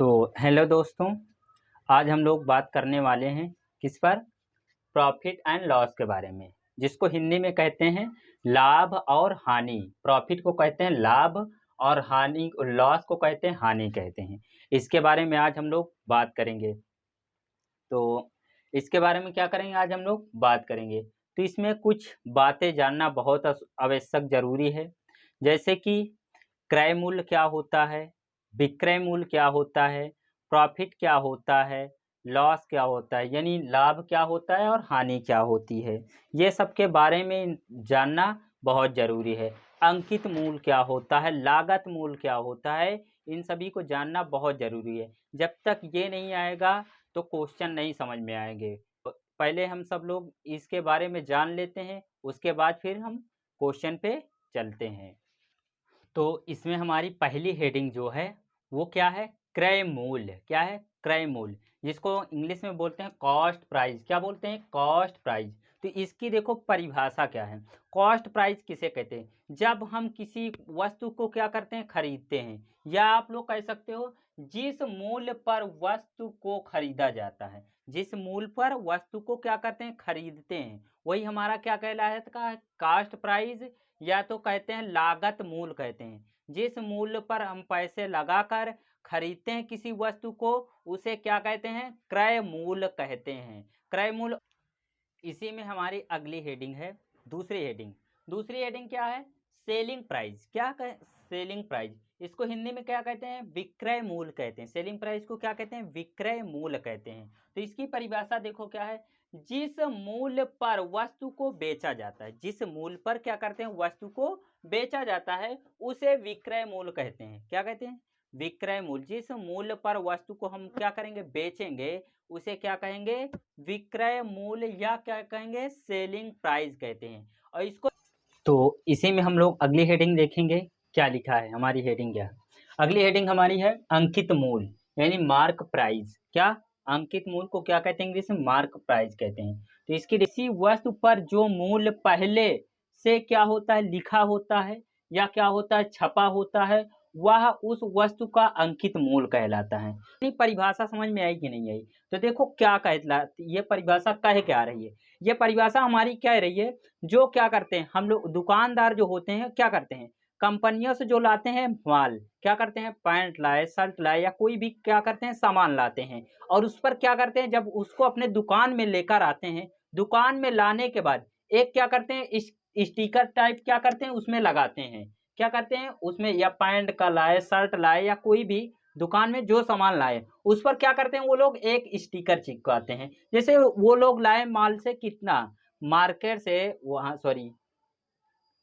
तो हेलो दोस्तों, आज हम लोग बात करने वाले हैं किस पर? प्रॉफिट एंड लॉस के बारे में, जिसको हिंदी में कहते हैं लाभ और हानि। प्रॉफिट को कहते हैं लाभ और हानि, लॉस को कहते हैं हानि कहते हैं। इसके बारे में आज हम लोग बात करेंगे। तो इसके बारे में क्या करेंगे, आज हम लोग बात करेंगे। तो इसमें कुछ बातें जानना बहुत आवश्यक ज़रूरी है, जैसे कि क्रय मूल्य क्या होता है, विक्रय मूल्य क्या होता है, प्रॉफिट क्या होता है, लॉस क्या होता है, यानी लाभ क्या होता है और हानि क्या होती है। ये सब के बारे में जानना बहुत ज़रूरी है। अंकित मूल्य क्या होता है, लागत मूल्य क्या होता है, इन सभी को जानना बहुत ज़रूरी है। जब तक ये नहीं आएगा तो क्वेश्चन नहीं समझ में आएंगे। पहले हम सब लोग इसके बारे में जान लेते हैं, उसके बाद फिर हम क्वेश्चन पे चलते हैं। तो इसमें हमारी पहली हेडिंग जो है वो क्या है? क्रय मूल्य। क्या है? क्रय मूल्य, जिसको इंग्लिश में बोलते हैं कॉस्ट प्राइस। क्या बोलते हैं? Cost price. तो इसकी देखो परिभाषा क्या है। कॉस्ट प्राइस किसे कहते हैं? जब हम किसी वस्तु को क्या करते हैं? खरीदते हैं, या आप लोग कह सकते हो जिस मूल्य पर वस्तु को खरीदा जाता है। जिस मूल्य पर वस्तु को क्या करते हैं? खरीदते हैं, वही हमारा क्या कहलाता है? कास्ट प्राइस, या तो कहते हैं लागत मूल्य कहते हैं। जिस मूल्य पर हम पैसे लगाकर खरीदते हैं किसी वस्तु को, उसे क्या कहते हैं? क्रय मूल्य कहते हैं। क्रय मूल्य। इसी में हमारी अगली हेडिंग है, दूसरी हेडिंग। दूसरी हेडिंग क्या है? Selling price. क्या कह सेलिंग प्राइस, इसको हिंदी में क्या कहते हैं? विक्रय मूल्य कहते हैं। सेलिंग प्राइस को क्या कहते हैं? विक्रय मूल्य कहते हैं। तो इसकी परिभाषा देखो क्या है। जिस मूल्य पर वस्तु को बेचा जाता है, जिस मूल्य पर क्या करते हैं? वस्तु को बेचा जाता है, उसे विक्रय मूल्य कहते हैं। क्या कहते हैं? विक्रय मूल्य। जिस मूल्य पर वस्तु को हम क्या करेंगे? बेचेंगे, उसे क्या कहेंगे? विक्रय मूल्य, या क्या कहेंगे? सेलिंग प्राइस कहते हैं। और इसको तो इसी में हम लोग अगली हेडिंग देखेंगे। क्या लिखा है हमारी हेडिंग? क्या अगली हेडिंग हमारी है? अंकित मूल्य, यानी मार्क प्राइस। क्या? अंकित मूल्य को क्या कहते हैं? इंग्लिश में मार्क प्राइस कहते हैं। तो इसकी किसी वस्तु पर जो मूल्य पहले से क्या होता है? लिखा होता है, या क्या होता है? छपा होता है, वह उस वस्तु का अंकित मूल्य कहलाता है। ये परिभाषा समझ में आई कि नहीं आई? तो देखो क्या कहलाती ये परिभाषा, कह क्या रही है ये परिभाषा हमारी? कह रही है जो क्या करते हैं हम लोग, दुकानदार जो होते हैं क्या करते हैं? कंपनियों से जो लाते हैं माल, क्या करते हैं? पैंट लाए, शर्ट लाए, या कोई भी क्या करते हैं? सामान लाते हैं, और उस पर क्या करते हैं? जब उसको अपने दुकान में लेकर आते हैं, दुकान में लाने के बाद एक क्या करते हैं? स्टिकर टाइप क्या करते हैं? उसमें लगाते हैं। क्या करते हैं? उसमें, या पैंट का लाए, शर्ट लाए, या कोई भी दुकान में जो सामान लाए, उस पर क्या करते हैं? वो लोग एक स्टिकर चिपकाते हैं। जैसे वो लोग लाए माल से कितना, मार्केट से, वहाँ सॉरी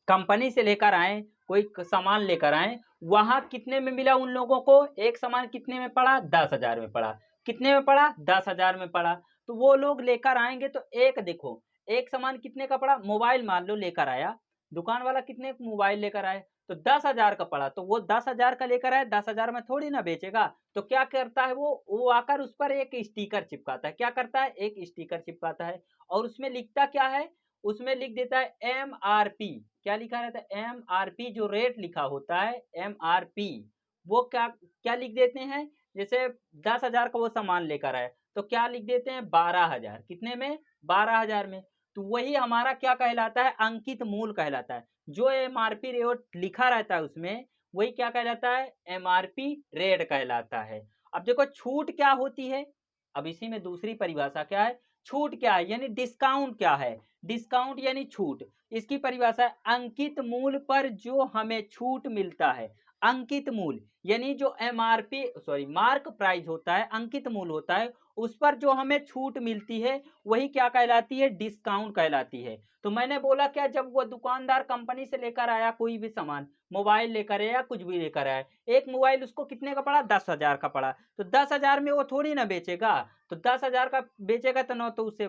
कंपनी से लेकर आए, कोई सामान लेकर आए, वहां कितने में मिला उन लोगों को? एक सामान कितने में पड़ा? 10,000 में पड़ा। कितने में पड़ा? 10,000 में पड़ा। तो वो लोग लेकर आएंगे तो एक देखो, एक सामान कितने का पड़ा? मोबाइल मान लो लेकर आया, दुकान वाला कितने मोबाइल लेकर आए? तो 10,000 का पड़ा। तो वो 10,000 का लेकर आए, 10,000 में थोड़ी ना बेचेगा। तो क्या करता है वो आकर उस पर एक स्टिकर चिपकाता है। क्या करता है? एक स्टिकर चिपकाता है, और उसमें लिखता क्या है? उसमें लिख देता है एमआरपी। क्या लिखा रहता है? एमआरपी। जो रेट लिखा होता है एमआरपी, वो क्या क्या लिख देते हैं? जैसे 10,000 का वो सामान लेकर आए, तो क्या लिख देते हैं? 12,000। कितने में? 12,000 में। तो वही हमारा क्या कहलाता है? अंकित मूल्य कहलाता है। जो एमआरपी रेट लिखा रहता है उसमें, वही क्या कहलाता है? एमआरपी रेट कहलाता है। अब देखो छूट क्या होती है। अब इसी में दूसरी परिभाषा क्या है? छूट क्या है, यानी डिस्काउंट क्या है? डिस्काउंट यानी छूट। इसकी परिभाषा है अंकित मूल्य पर जो हमें छूट मिलता है। अंकित मूल्य यानी जो एमआरपी सॉरी मार्क प्राइस होता है, अंकित मूल्य होता है, उस पर जो हमें छूट मिलती है, वही क्या कहलाती है? डिस्काउंट कहलाती है। तो मैंने बोला क्या, जब वो दुकानदार कंपनी से लेकर आया कोई भी सामान, मोबाइल लेकर आया या कुछ भी लेकर आया, एक मोबाइल उसको कितने का पड़ा? 10,000 का पड़ा। तो 10,000 में वो थोड़ी ना बेचेगा। तो 10,000 का बेचेगा तो ना तो उससे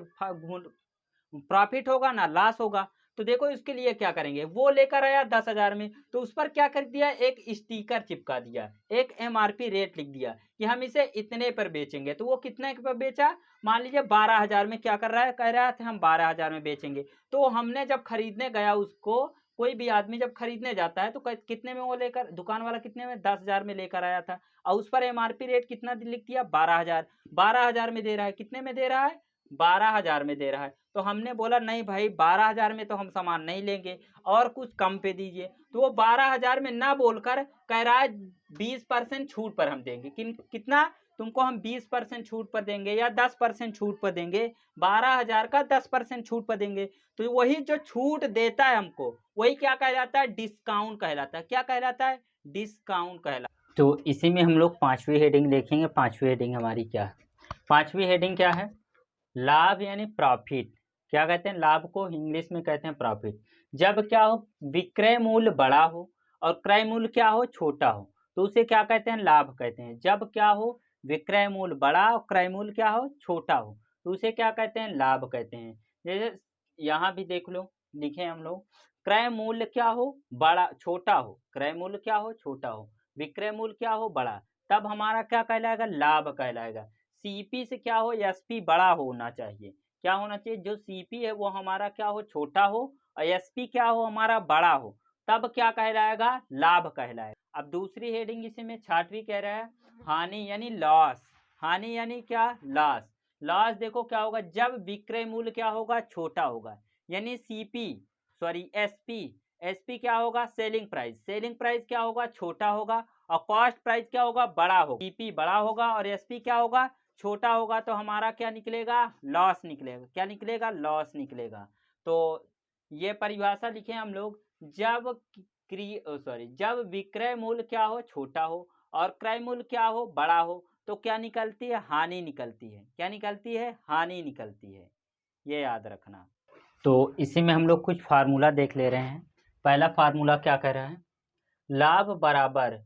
प्रॉफिट होगा ना लॉस होगा। तो देखो इसके लिए क्या करेंगे, वो लेकर आया 10,000 में, तो उस पर क्या कर दिया? एक स्टिकर चिपका दिया, एक एमआरपी रेट लिख दिया कि हम इसे इतने पर बेचेंगे। तो वो कितने पर बेचा? मान लीजिए 12,000 में क्या कर रहा है? कह रहा था हम 12,000 में बेचेंगे। तो हमने जब खरीदने गया उसको कोई भी आदमी जब खरीदने जाता है तो कितने में वो लेकर, दुकान वाला कितने में, 10,000 में लेकर आया था, और उस पर एमआरपी रेट कितना लिख दिया, 12,000। 12,000 में दे रहा है, कितने में दे रहा है, 12,000 में दे रहा है। तो हमने बोला नहीं भाई 12,000 में तो हम सामान नहीं लेंगे, और कुछ कम पे दीजिए। तो वो 12,000 में ना बोलकर कह रहा है 20% छूट पर हम देंगे। कितना, तुमको हम 20% छूट पर देंगे या 10% छूट पर देंगे, 12,000 का 10% छूट पर देंगे। तो वही जो छूट देता है हमको, वही क्या कहलाता है, डिस्काउंट कहलाता है। क्या कहलाता है, डिस्काउंट कहलाता है। तो इसी में हम लोग पांचवी हेडिंग देखेंगे। पांचवी हेडिंग हमारी क्या है, पांचवी हेडिंग क्या है, लाभ यानी प्रॉफिट। क्या कहते हैं, लाभ को इंग्लिश में कहते हैं प्रॉफिट। जब क्या हो, विक्रय मूल्य बड़ा हो और क्रय मूल्य क्या हो, छोटा हो, तो उसे क्या कहते हैं, लाभ कहते हैं। जब क्या हो, विक्रय मूल्य बड़ा और क्रय मूल्य क्या हो, छोटा हो, तो उसे क्या कहते हैं, लाभ कहते हैं। जैसे यहाँ भी देख लो, लिखे हम लोग, क्रय मूल्य क्या हो, बड़ा छोटा हो, क्रय मूल्य क्या हो, छोटा हो, विक्रय मूल्य क्या हो, बड़ा, तब हमारा क्या कहलाएगा, लाभ कहलाएगा। सीपी से क्या हो, एसपी बड़ा होना चाहिए। क्या होना चाहिए, जो सीपी है वो हमारा क्या हो, छोटा हो, और एसपी क्या हो, हमारा बड़ा हो, तब क्या कहलाएगा, लाभ कहलाएगा। अब दूसरी हेडिंग इसी में छठवीं कह रहा है, हानि यानी लॉस। हानि यानी क्या, लॉस। लॉस देखो क्या होगा, जब विक्रय मूल्य क्या होगा, छोटा होगा, यानी सीपी सॉरी एसपी। एसपी क्या होगा, सेलिंग प्राइस। सेलिंग प्राइस क्या होगा, छोटा होगा, और कॉस्ट प्राइस क्या होगा, बड़ा होगा। सीपी बड़ा होगा और एसपी क्या होगा, छोटा होगा, तो हमारा क्या निकलेगा, लॉस निकलेगा। क्या निकलेगा, लॉस निकलेगा। तो ये परिभाषा लिखे हम लोग, जब जब विक्रय मूल्य क्या हो, छोटा हो, और क्रय मूल्य क्या हो, बड़ा हो, तो क्या निकलती है, हानि निकलती है। क्या निकलती है, हानि निकलती है। ये याद रखना। तो इसी में हम लोग कुछ फार्मूला देख ले रहे हैं। पहला फार्मूला क्या कह रहा है, लाभ बराबर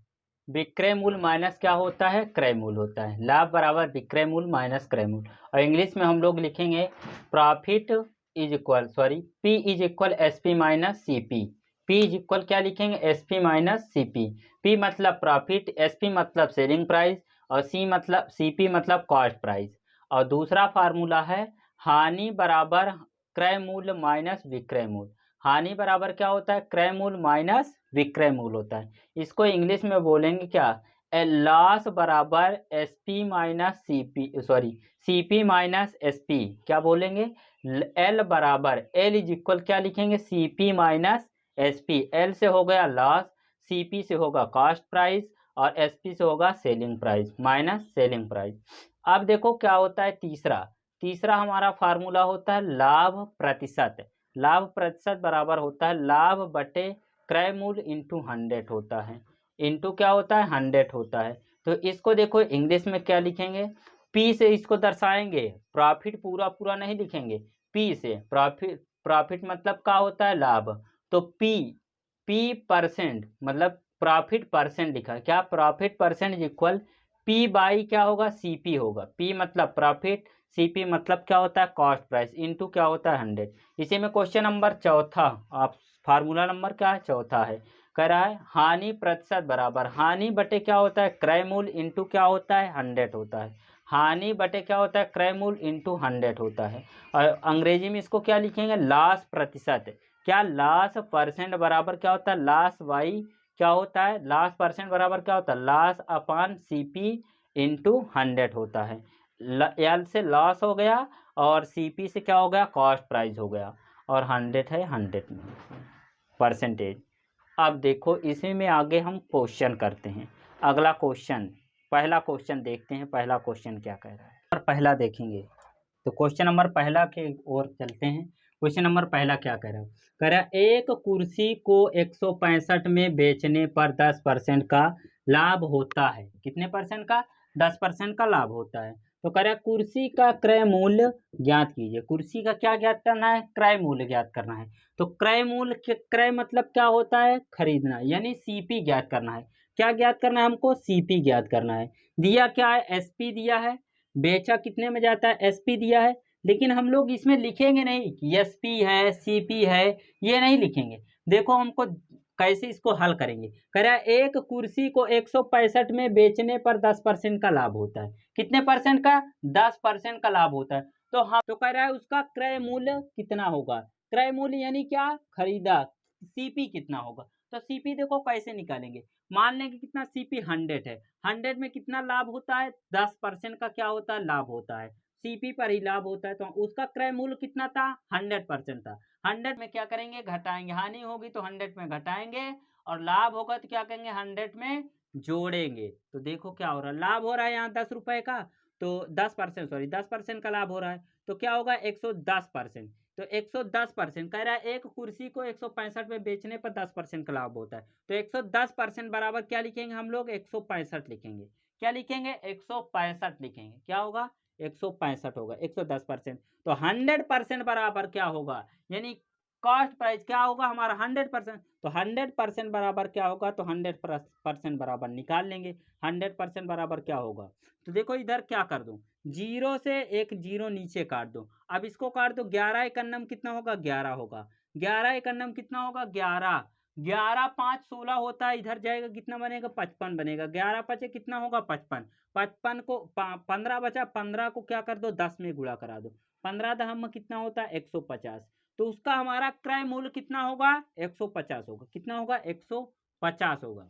विक्रय मूल्य माइनस क्या होता है, क्रय मूल्य होता है। लाभ बराबर विक्रय मूल्य माइनस क्रय मूल्य। और इंग्लिश में हम लोग लिखेंगे profit is equal P is equal S P minus C P. P is equal क्या लिखेंगे, S P minus C P. P मतलब प्रॉफिट, एस पी मतलब सेलिंग प्राइस, और सी पी मतलब कॉस्ट प्राइस। और दूसरा फार्मूला है हानि बराबर क्रय मूल्य माइनस विक्रय मूल्य। हानि बराबर क्या होता है, क्रय मूल्य माइनस विक्रय मूल्य होता है। इसको इंग्लिश में बोलेंगे क्या, ए लॉस बराबर S P minus C P C P minus S P. क्या बोलेंगे, एल बराबर एल इज इक्वल क्या लिखेंगे, C P minus S P. L से हो गया लॉस, सी पी से होगा कॉस्ट प्राइस, और एस पी से होगा selling price minus selling price. अब देखो क्या होता है, तीसरा हमारा फार्मूला होता है लाभ प्रतिशत। लाभ प्रतिशत बराबर होता है लाभ बटे क्रय मूल्य इंटू 100 होता है। इंटू क्या होता है, 100 होता है। तो इसको देखो इंग्लिश में क्या लिखेंगे, पी से इसको दर्शाएंगे। प्रॉफिट पूरा पूरा नहीं लिखेंगे, पी से। प्रॉफिट मतलब क्या होता है, लाभ। तो पी परसेंट मतलब प्रॉफिट परसेंट लिखा, क्या profit percent equal P by क्या होगा, सीपी होगा। पी मतलब प्रॉफिट, सीपी मतलब क्या होता है, कॉस्ट प्राइस, इनटू क्या होता है, 100। इसी में क्वेश्चन नंबर चौथा, आप फार्मूला नंबर क्या है, चौथा है, कह रहा है हानि प्रतिशत बराबर हानि बटे क्या होता है, क्रय मूल्य इंटू क्या होता है, 100 होता है। हानि बटे क्या होता है, क्रय मूल्य इंटू 100 होता है। और अंग्रेजी में इसको क्या लिखेंगे, लॉस प्रतिशत। क्या लॉस परसेंट बराबर क्या होता है, लॉस बाई क्या होता है, लॉस परसेंट बराबर क्या होता है, लॉस अपॉन सीपी इंटू 100 होता है। एल से लॉस हो गया और सीपी से क्या हो गया, कॉस्ट प्राइस हो गया, और 100 है 100 में परसेंटेज। अब देखो इसी में आगे हम क्वेश्चन करते हैं। अगला क्वेश्चन, पहला क्वेश्चन देखते हैं, पहला क्वेश्चन क्या कह रहा है, और पहला देखेंगे। तो क्वेश्चन नंबर पहला के ओर चलते हैं। क्वेश्चन नंबर पहला क्या कह रहा है, कह रहा है एक कुर्सी को 165 में बेचने पर 10% का लाभ होता है। कितने परसेंट का, 10% का लाभ होता है। तो कह रहा है कुर्सी का क्रय मूल्य ज्ञात कीजिए। कुर्सी का क्या ज्ञात करना है, क्रय मूल्य ज्ञात करना है। तो क्रय मूल्य, क्रय मतलब क्या होता है, खरीदना, यानी सीपी ज्ञात करना है। क्या ज्ञात करना है हमको, सीपी ज्ञात करना है। दिया क्या है, एसपी दिया है। बेचा कितने में जाता है, एसपी दिया है। लेकिन हम लोग इसमें लिखेंगे नहीं कि एसपी है सीपी है, ये नहीं लिखेंगे। देखो हमको कैसे इसको हल करेंगे। कह रहा है एक कुर्सी को 165 में बेचने पर 10% का लाभ होता है। कितने परसेंट का, 10% का लाभ होता है। तो हम तो कह रहा है उसका क्रय मूल्य कितना होगा। क्रय मूल्य यानी क्या, खरीदा, सीपी कितना होगा। तो सीपी देखो कैसे निकालेंगे, मान लें कि कितना सीपी 100 है, 100 में कितना लाभ होता है, 10% का क्या होता है, लाभ होता है, सीपी पर ही लाभ होता है। तो उसका क्रय मूल्य कितना था, 100% था। 100 में क्या करेंगे, घटाएंगे, हानि होगी तो 100 में घटाएंगे, और लाभ होगा तो क्या करेंगे, 100 में जोड़ेंगे। तो देखो क्या हो रहा है, लाभ हो रहा है यहाँ 10 रुपए का, तो 10%, सॉरी 10% का लाभ हो रहा है, तो क्या होगा 110%। तो 110% कह रहा है एक कुर्सी को 165 में बेचने पर 10% का लाभ होता है। तो 110% बराबर क्या लिखेंगे हम लोग, 165 लिखेंगे। क्या लिखेंगे, 165 लिखेंगे। क्या होगा, 165 होगा, 110%। तो 100% बराबर क्या होगा, यानी कॉस्ट प्राइस क्या होगा हमारा 100%। तो 100% बराबर क्या होगा, तो 100% बराबर निकाल लेंगे। 100% बराबर क्या होगा, तो देखो इधर क्या कर दूं, जीरो से एक जीरो नीचे काट दो। अब इसको काट दो, 11 एकन्नम कितना होगा, 11 होगा। 11 एकन्नम कितना होगा, 11। 11 5 16 होता है, इधर जाएगा कितना बनेगा, 55 बनेगा। 11 पचे कितना होगा, 55। 55 को 15 बचा, 15 को क्या कर दो, 10 में गुणा करा दो। 15 दहम में कितना होता है, 150। तो उसका हमारा क्रय मूल्य कितना होगा, 150 होगा। कितना होगा, 150 होगा।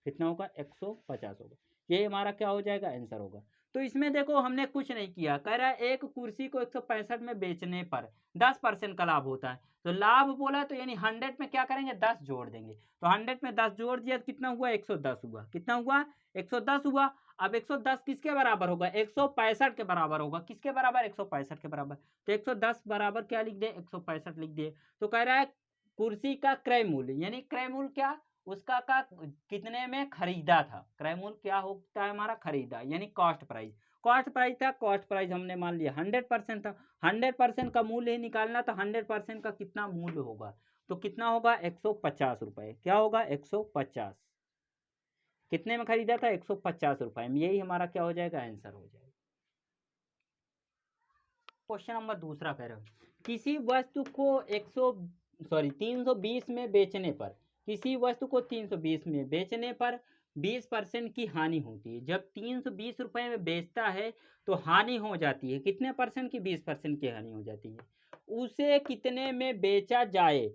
कितना होगा, 150 होगा। ये हमारा क्या हो जाएगा, आंसर होगा। तो इसमें देखो हमने कुछ नहीं किया, कह रहा है एक कुर्सी को 165 में बेचने पर 10% का लाभ होता है। तो लाभ बोला तो यानी 100 में क्या करेंगे, 10 जोड़ देंगे। तो 100 में 10 जोड़ दिया तो कितना हुआ, 110 हुआ। कितना हुआ, 110 हुआ। अब 110 किसके बराबर होगा, 165 के बराबर होगा। किसके बराबर, 165 के बराबर। तो 110 बराबर क्या लिख दिए, 165 लिख दिए। तो कह रहा है कुर्सी का क्रय मूल्य, यानी क्रय मूल्य क्या, उसका का कितने में खरीदा था। क्रय मूल्य क्या होता है हमारा, खरीदा, यानी कॉस्ट प्राइस। कॉस्ट प्राइस था, कॉस्ट प्राइस हमने मान लिया 100% था। 100% का मूल्य ही निकालना, तो 100% का कितना मूल्य होगा, तो कितना होगा, 150 रुपए। क्या होगा, 150। कितने में खरीदा था, 150 रुपए में। यही हमारा क्या हो जाएगा, आंसर हो जाएगा। क्वेश्चन नंबर दूसरा कह रहे हो, किसी वस्तु को 320 में बेचने पर, किसी वस्तु को 320 में बेचने पर 20% की हानि होती है। जब 320 रुपए में बेचता है तो हानि हो जाती है, कितने परसेंट की, 20% की हानि हो जाती है। उसे कितने में बेचा जाए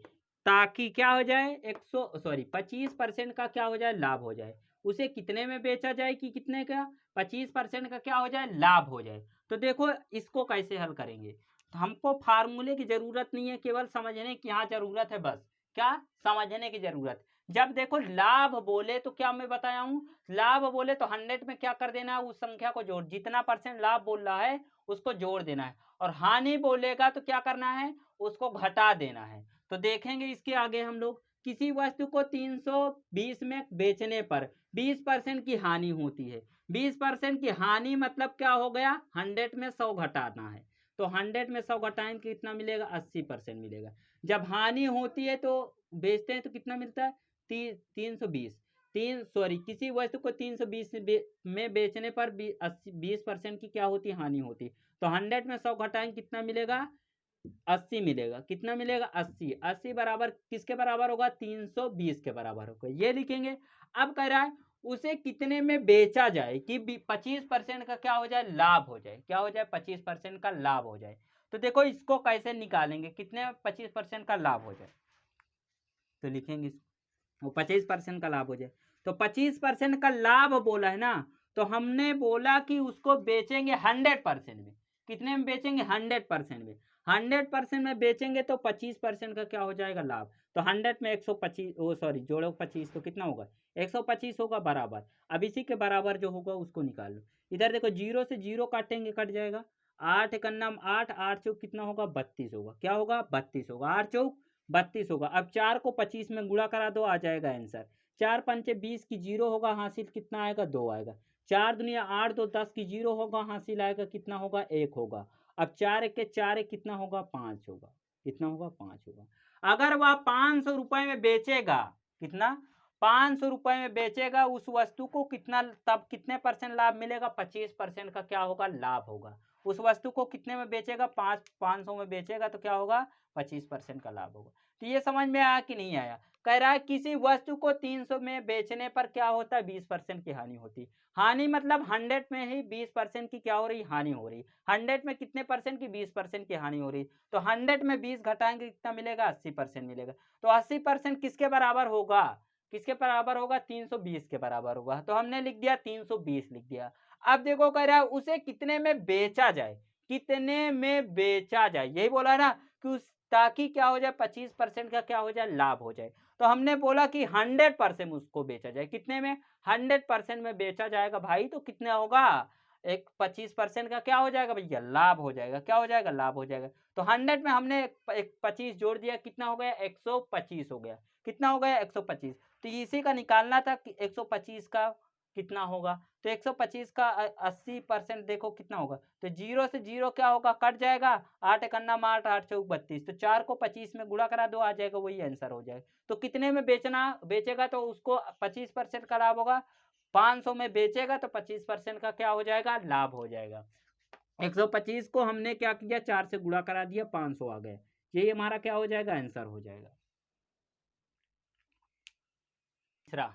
ताकि क्या हो जाए, 25% का क्या हो जाए, लाभ हो जाए। उसे कितने में बेचा जाए कि कितने का, 25% का क्या हो जाए, लाभ हो जाए। तो देखो इसको कैसे हल करेंगे, तो हमको फार्मूले की जरूरत नहीं है, केवल समझने की यहाँ जरूरत है, बस क्या, समझने की जरूरत। जब देखो लाभ बोले तो क्या मैं बताया हूं, लाभ बोले तो 100 में क्या कर देना है, उस संख्या को जोड़, जितना परसेंट लाभ बोल रहा है उसको जोड़ देना है। और हानि बोलेगा तो क्या करना है, उसको घटा देना है। तो देखेंगे इसके आगे हम लोग, किसी वस्तु को 320 में बेचने पर 20% की हानि होती है। 20% की हानि मतलब क्या हो गया, 100 में 100 घटाना है। तो 100 में 100 घटाएंगे कितना मिलेगा, 80% मिलेगा। जब हानि होती है तो बेचते हैं तो कितना मिलता है, 320। किसी वस्तु को 320 में बेचने पर 20% की क्या होती है, हानि होती है। तो 100 में 100 घटाएंगे कितना मिलेगा, 80 मिलेगा। कितना मिलेगा, 80। 80 बराबर किसके बराबर होगा, 320 के बराबर होगा, ये लिखेंगे। अब कह रहा है उसे कितने में बेचा जाए कि 25% का क्या हो जाए, लाभ हो जाए। क्या हो जाए, 25% का लाभ हो जाए। तो देखो इसको कैसे निकालेंगे, कितने 25% का लाभ हो जाए। तो लिखेंगे वो 25% का लाभ हो जाए। तो 25% का लाभ बोला है ना, तो हमने बोला कि उसको बेचेंगे 100% में। कितने में बेचेंगे, 100% में। 100% में बेचेंगे तो 25% का क्या हो जाएगा, लाभ। तो 100 में 125, ओ सॉरी जोड़ो 25 तो कितना होगा, 125 होगा बराबर। अब इसी के बराबर जो होगा उसको निकाल लो। इधर देखो जीरो से जीरो काटेंगे, कट जाएगा। 8 का नाम 8, 8 चौक कितना होगा, 32 होगा। क्या होगा, 32 होगा। 8 चौक 32 होगा। अब 4 को 25 में गुणा करा दो, आ जाएगा आंसर। 4 पंचे 20 की जीरो होगा, हासिल कितना आएगा, 2 आएगा। 4 दुनिया 8, 2 10 की जीरो होगा, हासिल आएगा कितना होगा, 1 होगा। अब 4 एक के 4 एक कितना होगा, 5 होगा। कितना होगा, 5 होगा। अगर वह 500 रुपए में बेचेगा, कितना, 500 रुपए में बेचेगा उस वस्तु को, कितना, तब कितने परसेंट लाभ मिलेगा, 25% का क्या होगा, लाभ होगा। उस वस्तु को कितने में बेचेगा, 500 में बेचेगा तो क्या होगा, 25% का लाभ होगा। तो ये समझ में आया कि नहीं आया? कह रहा है किसी वस्तु को 300 में बेचने पर क्या होता है, 20% की हानि होती। हानि मतलब 100 में ही 20% की क्या हो रही, हानि हो रही। 100 में कितने परसेंट की, 20% की हानि हो रही। तो 100 में 20 घटाएंगे कितना मिलेगा, 80% मिलेगा। तो 80% किसके बराबर होगा, किसके बराबर होगा, 320 के बराबर होगा। तो हमने लिख दिया 320 लिख दिया। अब देखो कह रहा है उसे कितने में बेचा जाए, कितने में बेचा जाए, यही बोला ना कि उस ताकि क्या हो जाए, 25% का क्या हो जाए, लाभ हो जाए। तो हमने बोला कि 100% उसको बेचा जाए, कितने में, 100% में बेचा जाएगा भाई। तो कितना होगा, एक 25% का क्या हो जाएगा भैया, लाभ हो जाएगा। क्या हो जाएगा, लाभ हो जाएगा। तो 100 में हमने एक 25 जोड़ दिया, कितना हो गया, 125 हो गया। कितना हो गया, 125। तो इसी का निकालना था कि 125 का कितना होगा। तो 125 का 80% देखो कितना होगा। तो 0 से 0 क्या होगा, कट जाएगा। 8 एकन्ना 8, 8 चौक 32। तो 4 को 25 में गुणा करा दो, आ जाएगा, वही आंसर हो जाएगा। तो कितने में बेचेगा तो उसको 25% का लाभ होगा। 500 में बेचेगा तो 25% का क्या हो जाएगा, लाभ हो जाएगा। 125 को हमने क्या किया, 4 से गुणा करा दिया, 500 आ गए। यही हमारा क्या हो जाएगा, आंसर हो जाएगा। तीसरा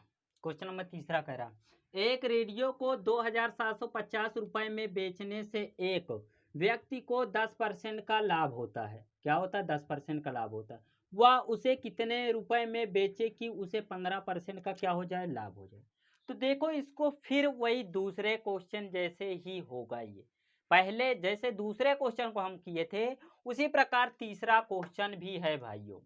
क्वेश्चन नंबर तीसरा कह रहा, एक रेडियो को 2750 रुपए में बेचने से एक व्यक्ति को 10% का लाभ होता है। क्या होता है, 10% का लाभ होता है। वह उसे कितने रुपए में बेचे कि उसे 15% का क्या हो जाए, लाभ हो जाए। तो देखो इसको फिर वही दूसरे क्वेश्चन जैसे ही होगा। ये पहले जैसे दूसरे क्वेश्चन को हम किए थे उसी प्रकार तीसरा क्वेश्चन भी है भाइयों।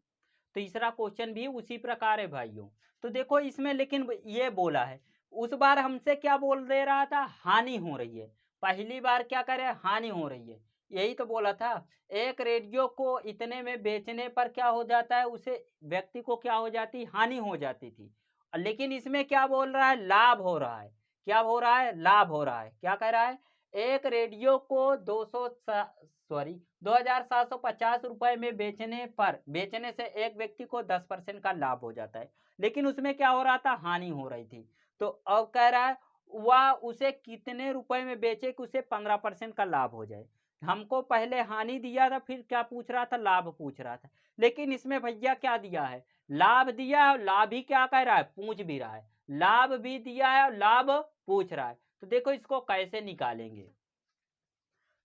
तीसरा क्वेश्चन भी उसी प्रकार है भाइयों। तो देखो इसमें लेकिन ये बोला है, उस बार हमसे क्या बोल दे रहा था, हानि हो रही है। पहली बार क्या करे, हानि हो रही है। यही तो बोला था, एक रेडियो को इतने में बेचने पर क्या हो जाता है, उसे व्यक्ति को क्या हो जाती, हानि हो जाती थी। लेकिन इसमें क्या बोल रहा है, लाभ हो रहा है। क्या हो रहा है, लाभ हो रहा है। क्या कह रहा है, एक रेडियो को 2750 रुपए में बेचने से एक व्यक्ति को 10% का लाभ हो जाता है। लेकिन उसमें क्या हो रहा था, हानि हो रही थी। तो अब कह रहा है वह उसे कितने रुपए में बेचे कि उसे 15% का लाभ हो जाए। हमको पहले हानि दिया था, फिर क्या पूछ रहा था, लाभ पूछ रहा था। लेकिन इसमें भैया क्या दिया है, लाभ दिया है। लाभ ही क्या कह रहा है, पूछ भी रहा है। लाभ भी दिया है और लाभ पूछ रहा है। तो देखो इसको कैसे निकालेंगे।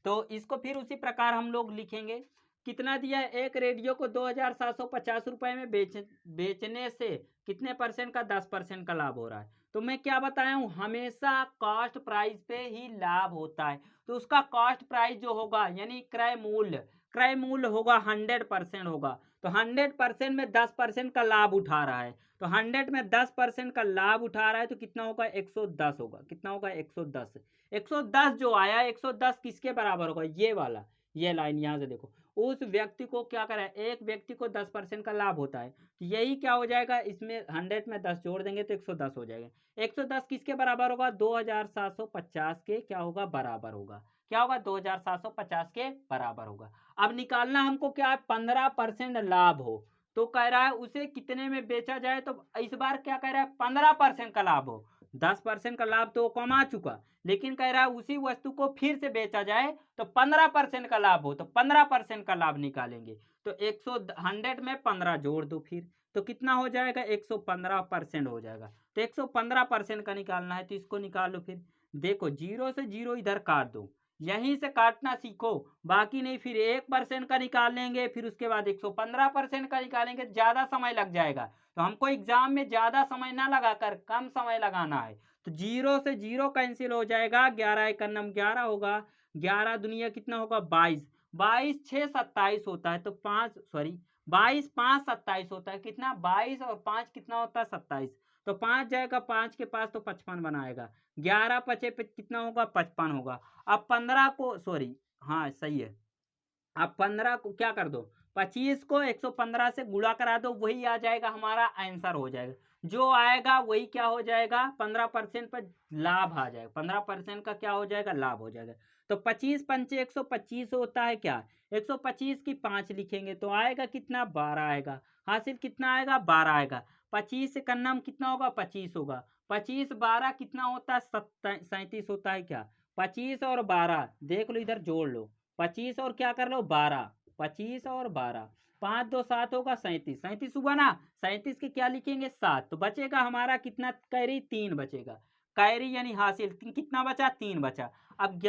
तो इसको फिर उसी प्रकार हम लोग लिखेंगे। कितना दिया है, एक रेडियो को 2750 रुपए में बेचने से कितने परसेंट का, 10% का लाभ हो रहा है। तो मैं क्या बताया हूं, हमेशा कॉस्ट प्राइस पे ही लाभ होता है। तो उसका कॉस्ट प्राइस जो होगा यानी क्रय मूल्य होगा 100% होगा। तो 100% में 10% का लाभ उठा रहा है। तो 100 में 10% का लाभ उठा रहा है तो कितना होगा, 110 होगा। कितना होगा, 110। 110 जो आया, 110 किसके बराबर होगा, ये वाला, ये लाइन यहां से देखो। उस व्यक्ति को क्या करा है, एक व्यक्ति को 10% का लाभ होता है। तो यही क्या हो जाएगा, इसमें 100 में 10 जोड़ देंगे तो 110 हो जाएगा। 110 किसके बराबर होगा, 2750 के क्या होगा, बराबर होगा। क्या होगा, 2750 के बराबर होगा। अब निकालना हमको क्या है, 15% लाभ हो। तो कह रहा है उसे कितने में बेचा जाए। तो इस बार क्या कह रहा है, 15% का लाभ हो। 10% का लाभ तो कमा चुका, लेकिन कह रहा है उसी वस्तु को फिर से बेचा जाए तो 15% का लाभ हो। तो 15% का लाभ निकालेंगे। तो 100 में 15 जोड़ दो फिर, तो कितना हो जाएगा, 115% हो जाएगा। तो 115% का निकालना है, तो इसको निकालो फिर। देखो 0 से 0 इधर काट दो, यहीं से काटना सीखो, बाकी नहीं। फिर 1% का निकाल लेंगे, फिर उसके बाद 115% का निकालेंगे, ज्यादा समय लग जाएगा। तो हमको एग्जाम में ज्यादा समय ना लगाकर कम समय लगाना है। तो 0 से 0 कैंसिल हो जाएगा, 11 एकन्नम 11 होगा। 11 दुनिया कितना होगा, 22। 22 6 27 होता है। तो 22 5 27 होता है। कितना, 22 और 5 कितना होता है, 27। तो 5 जाएगा 5 के पास तो 55 बनाएगा। 11 पचे पे कितना होगा, 55 होगा। अब 15 को हाँ सही है। अब 15 को क्या कर दो, 25 को 115 से गुणा करा दो, वही आ जाएगा, हमारा आंसर हो जाएगा। जो आएगा वही क्या हो जाएगा, 15% पर लाभ आ जाएगा। 15% का क्या हो जाएगा, लाभ हो जाएगा। तो 25 पंचे 125 होता है क्या, 125 की 5 लिखेंगे तो आएगा कितना, 12 आएगा। हासिल कितना आएगा, 12 आएगा। 25 से कन्नम कितना होगा, 25 होगा। 25 12 कितना होता है, 37 होता है क्या। 25 और 12 देख लो, इधर जोड़ लो। 25 और क्या कर लो, 12। 25 और 12 5 2 7 होगा 37, 37 हुआ ना। 37 के क्या लिखेंगे 7, तो बचेगा हमारा कितना कैरी 3 बचेगा, कैरी यानी हासिल कितना बचा 3 बचा। अब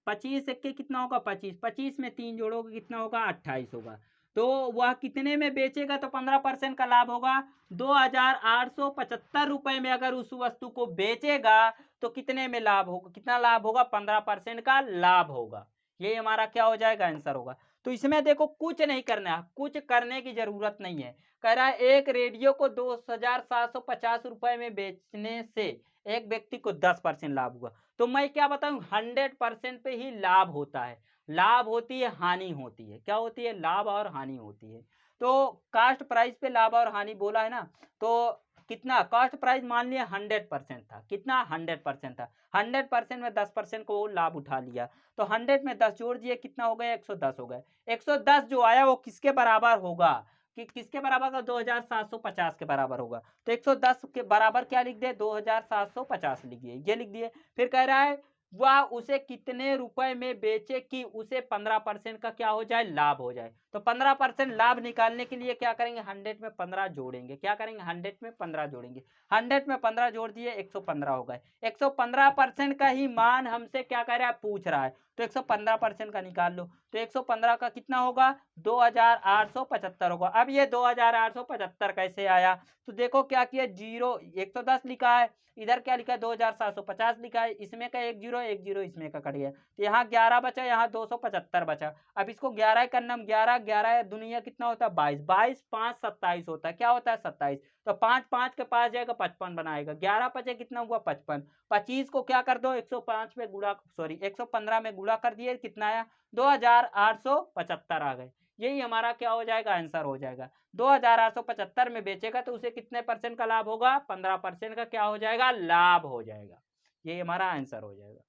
25 के कितना होगा 25, 25 में 3 जोड़ोगे कितना होगा 28 होगा। तो वह कितने में बेचेगा तो 15% का लाभ होगा। 2875 रुपए में अगर उस वस्तु को बेचेगा तो कितने में लाभ होगा, कितना लाभ होगा 15% का लाभ होगा। ये हमारा क्या हो जाएगा आंसर होगा। तो इसमें देखो कुछ नहीं करना है, कुछ करने की जरूरत नहीं है। कह रहा है एक रेडियो को 2750 रुपए में बेचने से एक व्यक्ति को 10% लाभ हुआ। तो मैं क्या बताऊं 100% पे ही लाभ होता है। लाभ होती है हानि होती है, क्या होती है लाभ और हानि होती है। तो कास्ट प्राइस पे लाभ और हानि बोला है ना, तो कितना कॉस्ट प्राइस मान लिया 100% था, कितना 100% था, 100% में 10% को लाभ उठा लिया, तो 100 में 10 जोड़ दिए कितना हो गया 110 हो गए। 110 जो आया वो किसके बराबर होगा कि किसके बराबर का 2750 के बराबर होगा। तो 110 के बराबर क्या लिख दे 2750 लिख दिए, ये लिख दिए। फिर कह रहा है वह उसे कितने रुपए में बेचे कि उसे 15% का क्या हो जाए लाभ हो जाए। तो 15% लाभ निकालने के लिए क्या करेंगे 100 में 15 जोड़ेंगे, क्या करेंगे 100 में 15 जोड़ेंगे, 100 में 15 जोड़ दिए 115 हो गए। 115% का ही मान हमसे क्या कह रहा है पूछ रहा है, तो 115% का निकाल लो। तो 115 का कितना होगा 2875 होगा। अब ये 2875 कैसे आया, तो देखो क्या किया जीरो 110 लिखा है, इधर क्या लिखा है 2750 लिखा है, इसमें का एक जीरो इसमें का कट गया, तो यहाँ 11 बचा, यहाँ 275 बचा। अब इसको 11 करना, 11 11 दुनिया कितना होता है 22, 22 5 27 होता है, क्या होता है 27। तो 5 5 के पास जाएगा 55 बनाएगा, 11 बचे कितना हुआ 55, 25 को क्या कर दो 105 में गुणा, सॉरी 115 में गुणा कर दिए कितना आया 2875 आ गए। यही हमारा क्या हो जाएगा आंसर हो जाएगा। 2875 में बेचेगा तो उसे कितने परसेंट का लाभ होगा 15% का क्या हो जाएगा लाभ हो जाएगा। ये हमारा आंसर हो जाएगा।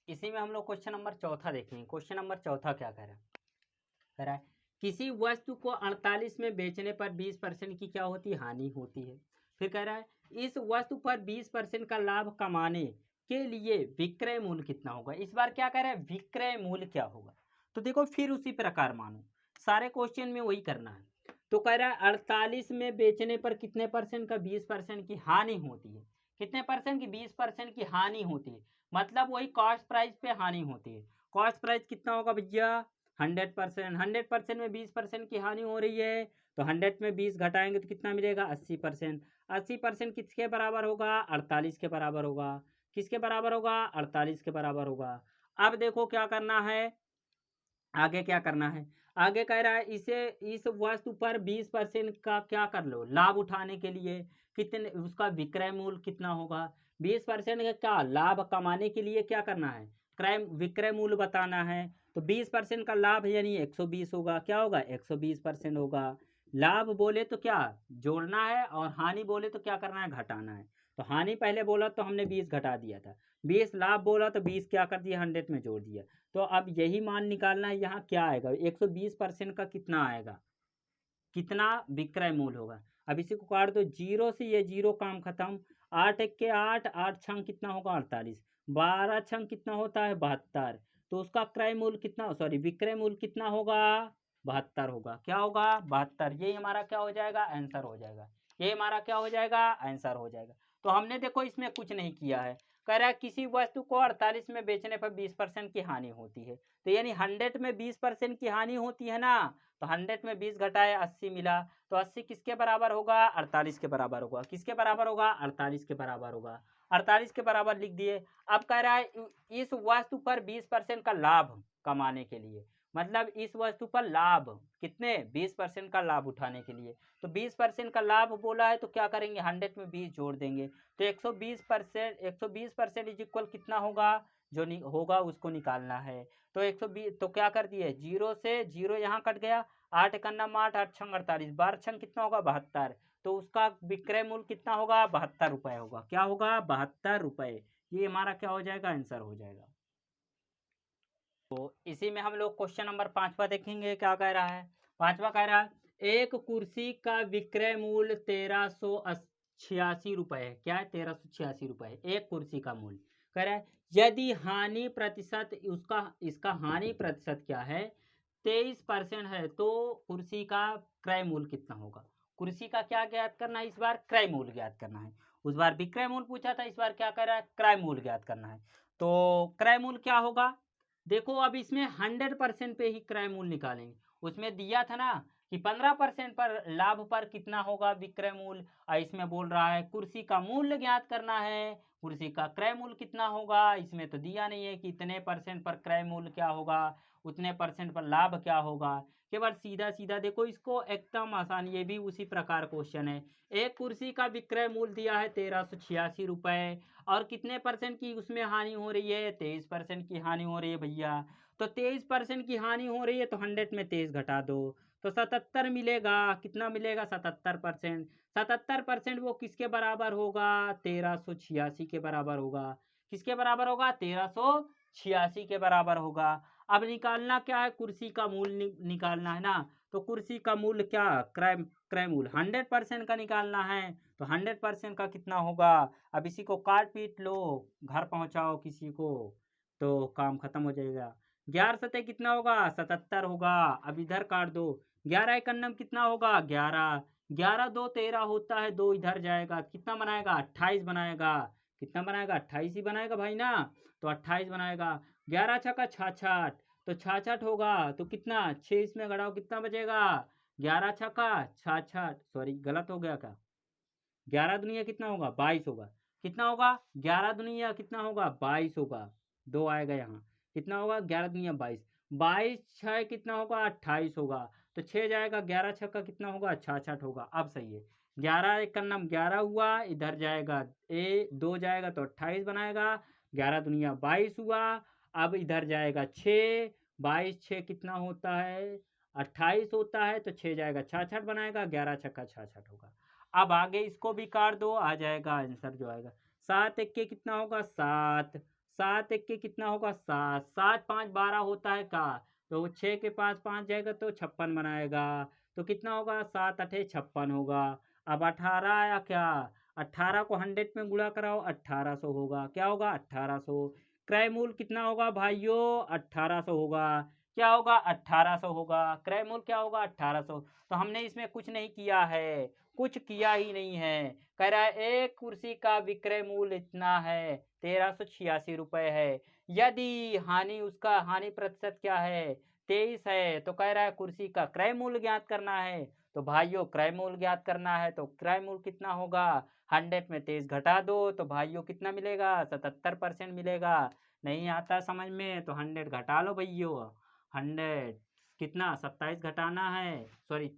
इसी में हम लोग क्वेश्चन नंबर चौथा देखेंगे। क्वेश्चन नंबर चौथा क्या कह रहा है किसी वस्तु को 48 में बेचने पर 20% की क्या होती है हानि होती है। फिर कह रहा है इस वस्तु पर 20% का लाभ कमाने के लिए विक्रय मूल्य कितना होगा। इस बार क्या कह रहा है विक्रय मूल्य क्या होगा। तो देखो फिर उसी प्रकार मानो, सारे क्वेश्चन में वही करना है। तो कह रहा है 48 में बेचने पर कितने परसेंट का 20% की हानि होती है, कितने परसेंट की 20% की हानि होती है, मतलब वही कॉस्ट प्राइस पे हानि होती है। कॉस्ट प्राइस कितना होगा भैया 100%, 100% में 20% की हानि हो रही है, तो 100 में 20 घटाएंगे तो कितना मिलेगा 80%। 80% किसके बराबर होगा 48 के बराबर होगा, किसके बराबर होगा 48 के बराबर होगा। अब देखो क्या करना है, आगे क्या करना है, आगे कह रहा है इसे इस वस्तु पर 20% का क्या कर लो लाभ उठाने के लिए कितने उसका विक्रय मूल्य कितना होगा। 20% का क्या लाभ कमाने के लिए क्या करना है क्रय विक्रय मूल्य बताना है। तो 20% का लाभ यानी 120 होगा, क्या होगा 120% होगा। लाभ बोले तो क्या जोड़ना है और हानि बोले तो क्या करना है घटाना है। तो हानि पहले बोला तो हमने 20 घटा दिया था, 20 लाभ बोला तो 20 क्या कर दिया 100 में जोड़ दिया। तो अब यही मान निकालना है यहाँ क्या आएगा 120% का कितना आएगा, कितना विक्रय मूल्य होगा। अब इसी को काट दो, जीरो से ये जीरो काम खत्म, 8 एक के 8, 8 छंग कितना होगा 48, 12 छंग कितना होता है 72, तो उसका क्रय मूल्य कितना सॉरी विक्रय मूल्य कितना होगा 72 होगा, क्या होगा 72। यही हमारा क्या हो जाएगा आंसर हो जाएगा, ये हमारा क्या हो जाएगा आंसर हो जाएगा। तो हमने देखो इसमें कुछ नहीं किया है, कह रहा है किसी वस्तु को 48 में बेचने पर 20% की हानि होती है, तो यानी 100 में 20% की हानि होती है ना, तो 100 में 20 घटाए 80 मिला, तो 80 किसके बराबर होगा 48 के बराबर होगा, किसके बराबर होगा 48 के बराबर होगा, 48 के बराबर लिख दिए। अब कह रहा है इस वस्तु पर 20% का लाभ कमाने के लिए, मतलब इस वस्तु पर लाभ कितने 20% का लाभ उठाने के लिए, तो 20% का लाभ बोला है तो क्या करेंगे 100 में 20 जोड़ देंगे, तो 120% इज इक्वल कितना होगा जो होगा उसको निकालना है। तो 120 तो क्या कर दिए जीरो से जीरो यहाँ कट गया, 8 एकन्नम 8, 8 छंग 48, 12 छंग कितना होगा 72, तो उसका विक्रय मूल्य कितना होगा 72 रुपए होगा, क्या होगा 72 रुपए। ये हमारा क्या हो जाएगा आंसर हो जाएगा। तो इसी में हम लोग क्वेश्चन नंबर 5वां देखेंगे क्या कह रहा है। 5वां कह रहा है एक कुर्सी का विक्रय मूल्य 1386 रुपए है, क्या है 1386 रुपए है एक कुर्सी का मूल्य। कह रहा है यदि हानि प्रतिशत उसका इसका हानि प्रतिशत क्या है 23% है तो कुर्सी का क्रय मूल्य कितना होगा। कुर्सी का क्या ज्ञात करना है, इस बार क्रय मूल्य ज्ञात करना है। उस बार विक्रय मूल्य पूछा था, इस बार क्या कर रहा है, क्रय मूल्य ज्ञात करना है। तो क्रय मूल्य क्या होगा, देखो अब इसमें 100% पे ही क्रय मूल्य निकालेंगे। उसमें दिया था ना कि 15% पर लाभ पर कितना होगा विक्रय मूल्य, और इसमें बोल रहा है कुर्सी का मूल्य ज्ञात करना है, कुर्सी का क्रय मूल्य कितना होगा। इसमें तो दिया नहीं है कि इतने परसेंट पर क्रय मूल्य क्या होगा, उतने परसेंट पर लाभ क्या होगा। केवल सीधा सीधा देखो इसको, एकदम आसान, ये भी उसी प्रकार क्वेश्चन है। एक कुर्सी का विक्रय मूल्य दिया है 1386 रुपए, और कितने परसेंट की उसमें हानि हो रही है, 23% की हानि हो रही है भैया। तो 23% की हानि हो रही है तो 100 में 23 घटा दो तो 77 मिलेगा। कितना मिलेगा, 77%। 77% वो किसके बराबर होगा, 1386 के बराबर होगा। किसके बराबर होगा, 1386 के बराबर होगा। अब निकालना क्या है, कुर्सी का मूल्य निकालना है ना। तो कुर्सी का मूल्य क्या, क्रय मूल्य 100% का निकालना है। तो 100% का कितना होगा, अब इसी को काट पीट लो, घर पहुंचाओ किसी को, तो काम खत्म हो जाएगा। 11 सतह कितना होगा, 77 होगा। अब इधर काट दो, 11 एक अन्नम कितना होगा, 11। 11 2 13 होता है, 2 इधर जाएगा, कितना बनाएगा, 28 बनाएगा। कितना बनाएगा, 28 ही बनाएगा भाई ना। तो 28 बनाएगा। 11 छक्का 66, तो 66 होगा। तो कितना, 6 इसमें घटाओ, कितना बचेगा, 11 छक्का 66, सॉरी गलत हो गया क्या, 11 दुनिया कितना होगा, 22 होगा। कितना होगा, 11 दुनिया कितना होगा, 22 होगा। 2 आएगा यहाँ, कितना होगा, 11 दुनिया 22। 22 6 कितना होगा, 28 होगा। तो 6 जाएगा, 11 6 का कितना होगा, 66 होगा। अब सही है, 11 एक का नाम 11 हुआ, इधर जाएगा 2 जाएगा तो 28 बनाएगा। 11 दुनिया 22 हुआ। अब इधर जाएगा 6, 22 6 कितना होता है, 28 होता है। तो 6 जाएगा, 66 बनाएगा, 11 छक्का 66 होगा। अब आगे इसको भी काट दो, आ जाएगा आंसर जो आएगा। 7 एक के कितना होगा, 7। 7 एक के कितना होगा, 7। 7 5 12 होता है का, तो 6 के पास 5 जाएगा तो 56 बनाएगा। तो कितना होगा, 7 8 56 होगा। अब 18 आया क्या, 18 को 100 में गुणा कराओ, 1800 होगा। क्या होगा, 1800। क्रय मूल्य कितना होगा भाइयों, 1800 होगा। क्या होगा, 1800 होगा। क्रय मूल्य क्या होगा, 1800। तो हमने इसमें कुछ नहीं किया है, कुछ किया ही नहीं है। कह रहा है एक कुर्सी का विक्रय मूल्य इतना है, 1386 रुपए है। यदि उसका हानि प्रतिशत क्या है, 23 है। तो कह रहा है कुर्सी का क्रय मूल्य ज्ञात करना है। तो भाइयों क्रय मूल्य ज्ञात करना है तो क्रय मूल्य कितना होगा, 100 में 23 घटा दो तो भाइयों कितना मिलेगा, 77% मिलेगा। नहीं आता समझ में तो 100 घटा लो भैयों। 100 कितना, 27 घटाना है, सॉरी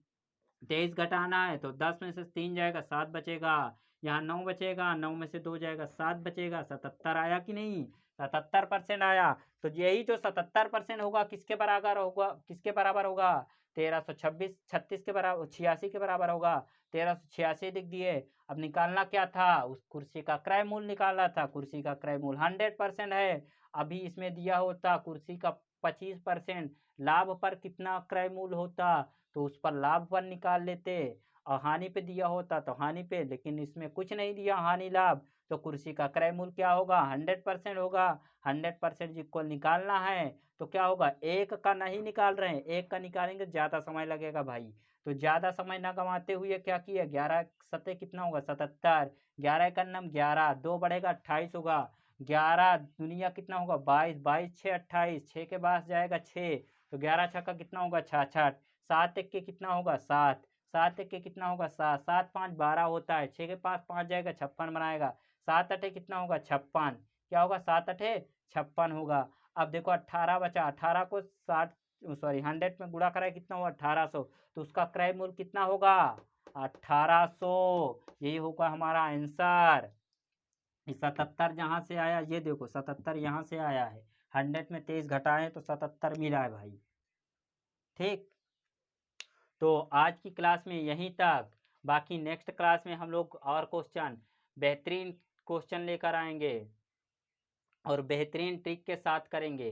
23 घटाना है। तो 10 में से 3 जाएगा, 7 बचेगा। यहाँ 9 बचेगा, 9 में से 2 जाएगा, 7 बचेगा। 77 आया कि नहीं, 77% आया। तो यही जो 77% होगा किसके बराबर होगा, किसके बराबर होगा, 1326 36 के बराबर, 86 के बराबर होगा। 1386 लिख दिए। अब निकालना क्या था, उस कुर्सी का क्रय मूल्य निकालना था। कुर्सी का क्रय मूल्य 100% है। अभी इसमें दिया होता कुर्सी का 25% लाभ पर कितना क्रय मूल्य होता, तो उस पर लाभ पर निकाल लेते, और हानि पे दिया होता तो हानि पे, लेकिन इसमें कुछ नहीं दिया हानि लाभ। तो कुर्सी का क्रय मूल्य क्या होगा, 100% होगा। 100% इक्वल निकालना है तो क्या होगा, एक का नहीं निकाल रहे हैं, एक का निकालेंगे ज़्यादा समय लगेगा भाई। तो ज़्यादा समय ना गंवाते हुए क्या किया, 11 सत्ते कितना होगा, 77। 11 का नाम 11, 2 बढ़ेगा 28 होगा। 11 दुनिया कितना होगा, 22। 22 6 28, 6 के पास जाएगा 6, तो 11 छक्का कितना होगा, 66। 7 एक के कितना होगा, 7। 7 एक के कितना होगा, 7। 7 5 12 होता है, 6 के पास 5 जाएगा, 56 बनाएगा। 7 8 कितना होगा, 56। क्या होगा, 7 8 56 होगा। अब देखो 18 बचा, 18 को 60 सॉरी 100 में गुणा कराए कितना हुआ, 1800। तो उसका क्रय मूल्य कितना होगा, 1800। यही होगा हमारा आंसर। 77 जहाँ से आया, ये देखो 77 यहाँ से आया है, 100 में 23 घटाएं तो 77 मिला है भाई। ठीक, तो आज की क्लास में यहीं तक। बाकी नेक्स्ट क्लास में हम लोग और क्वेश्चन, बेहतरीन क्वेश्चन लेकर आएंगे और बेहतरीन ट्रिक के साथ करेंगे।